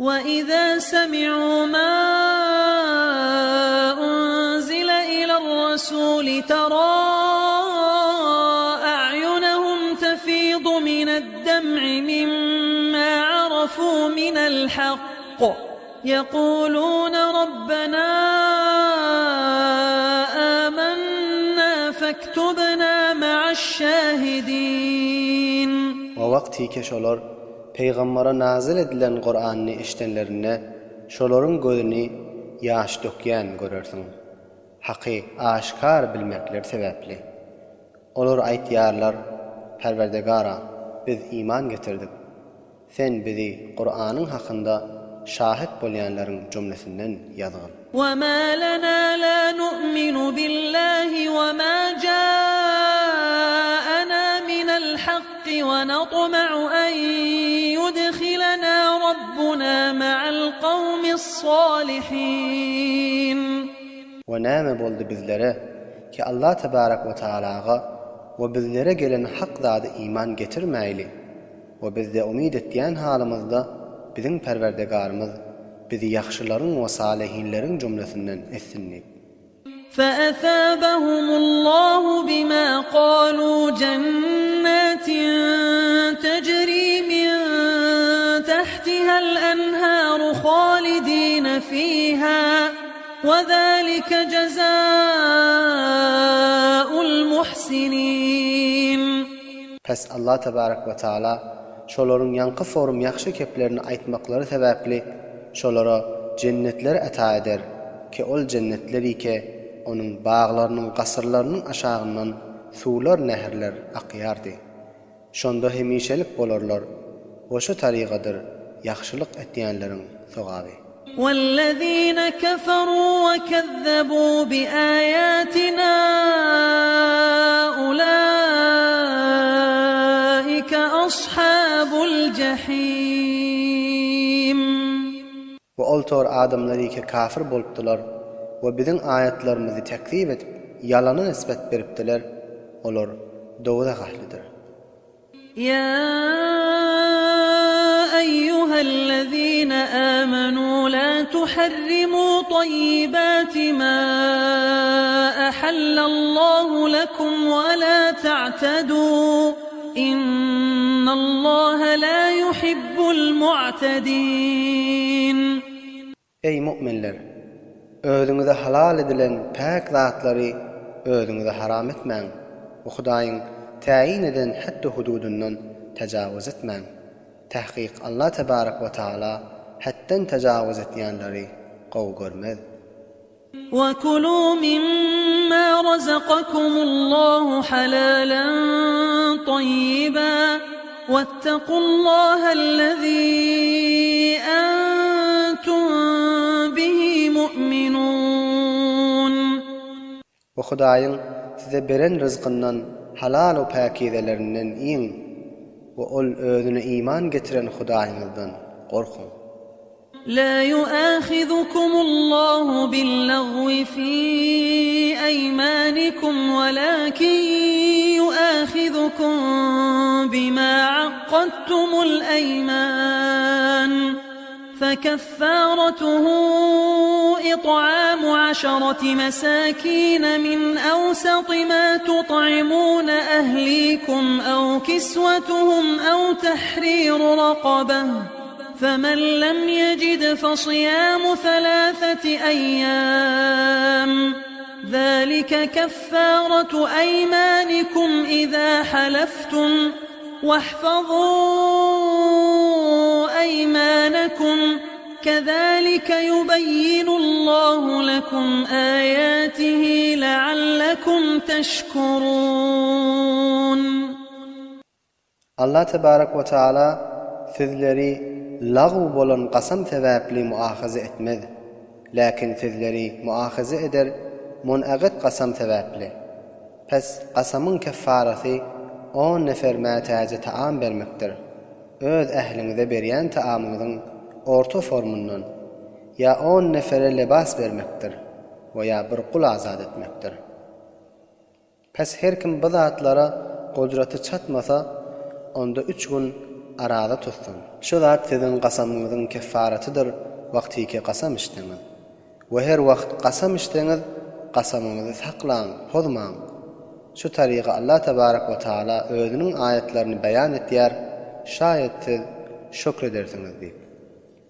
وإذا سمعوا ما أنزل إلى الرسول ترى أعينهم تفيض من الدمع مما عرفوا من الحق يقولون ربنا آمنا فاكتبنا مع الشاهدين. ووقتی که şolar Peygambara nazil edilen Kur'an'ı iştenlerine şoların gözünü yaş dökýän görersin. Haky aşkar bilmekler sebäpli. Olar aýtýarlar, Perwerdegara, biz iman getirdik. Sen bizi Kur'an'ın hakynda şahit bolýanlaryň jümlesinden ýazgyn. وَمَا لَنَا لَا نُؤْمِنُ بِاللَّهِ وَمَا جَاءَنَا مِنَ الْحَقِّ وَنَطْمَعُ أَن يُدْخِلَنَا رَبُّنَا مَعَ الْقَوْمِ الصَّالِحِينَ. وَنَامَ boldy bizlere ki Allah tebarek ve Teala'ga ve bizlere gelen hak zady iman getirmeyli ve bizde umid etdiýän halymyzda bizim Perwerdegarymız bizi yaxşylaryň we salihinleriň jümlesinden etsinni. فَأَثَابَهُمُ اللَّهُ بِمَا قَالُوا جَنَّاتٍ تَجْرِي مِن تَحْتِهَا الْأَنْهَارُ خَالِدِينَ فِيهَا وَذَلِكَ جَزَاءُ الْمُحْسِنِينَ. Pes Allah tebarek ve Teala şolaryň ýanky forum ýaxşy keplerini aýtmaklary sebäpli şolara cennetler ata eder ki ol cennetler ike onun bağlarynyň gasyrlarynyň aşagyndan suwlar näherler akyardy. Şonda hemişelik bolarlar. Oşo tarigadyr ýaxşylyk etýänleriň sogaby. وَالَّذِينَ كَفَرُوا وَكَذَّبُوا بِآيَاتِنَا أُولَئِكَ أَصْحَابُ الْجَحِيمِ. Ve oltor adamları ki kafir bolupdylar ve bizim ayetlerimizi tekzip edip yalana nispet beripdiler, olar dowda gahlidir. يا أيها الذين آمنوا لا تحرموا طيبات ما أحل الله لكم ولا تعتدوا إن الله لا يحب المعتدين. Ey müminler! Özüňize halal edilen pak zatları özüňize haram etmeň. O Hudaýyň taýin eden haddy hududundan tajawuz etmeň. Tahqiq Allah tebarek ve Teala haddan tajawuz etýänleri gowy görmez. وَكُلُوا مِمَّا رَزَقَكُمُ اللَّهُ حَلَالًا طَيِّبًا وَاتَّقُوا اللَّهَ الَّذِي أَنْتُمْ بِهِ مُؤْمِنُونَ. O Hudaýyň size beren rızkyndan halal we pakizelerinden iň we ol özüne iman getiren Hudaýyňyzdan gorkun. لا يؤاخذكم الله باللغو في أيمانكم ولكن يؤاخذكم بما عقدتم الأيمان فكفارته إطعام 10 مساكين من أوسط ما تطعمون أهليكم أو كسوتهم أو تحرير رقبة فمن لم يجد فصيام 3 أيام ذلك كفارة أيمانكم إذا حلفتم واحفظوا أيمانكم كذلك يبين الله لكم آياته لعلكم تشكرون. Allah tebarek ve Teala sizleri lağw bolan qasam sebäpli muahaza etmez. Lakin sizleri muahaza eder munaqat qasam sebäpli. Pes qasamın keffarasy 10 nefer mätäze taam bermekdir. Öz ähliňize berýän taamyňyň orta formundan ya 10 nefere libas bermekdir we ya bir kul azad etmekdir. Pes her kim bu zatlara gudraty çatmasa onda 3 gün arada tutsun. Şu zat sizin qasamyňyzyň keffaratydyr wagtyki qasam içdiňiz. We her wagt qasam içdiňiz, qasamyňyzy saklaň, pozmaň. Şu tariqa Allah tebarak we taala özüniň ayetlerini beýan etýär, şaýat siz şükür edersiniz diýip.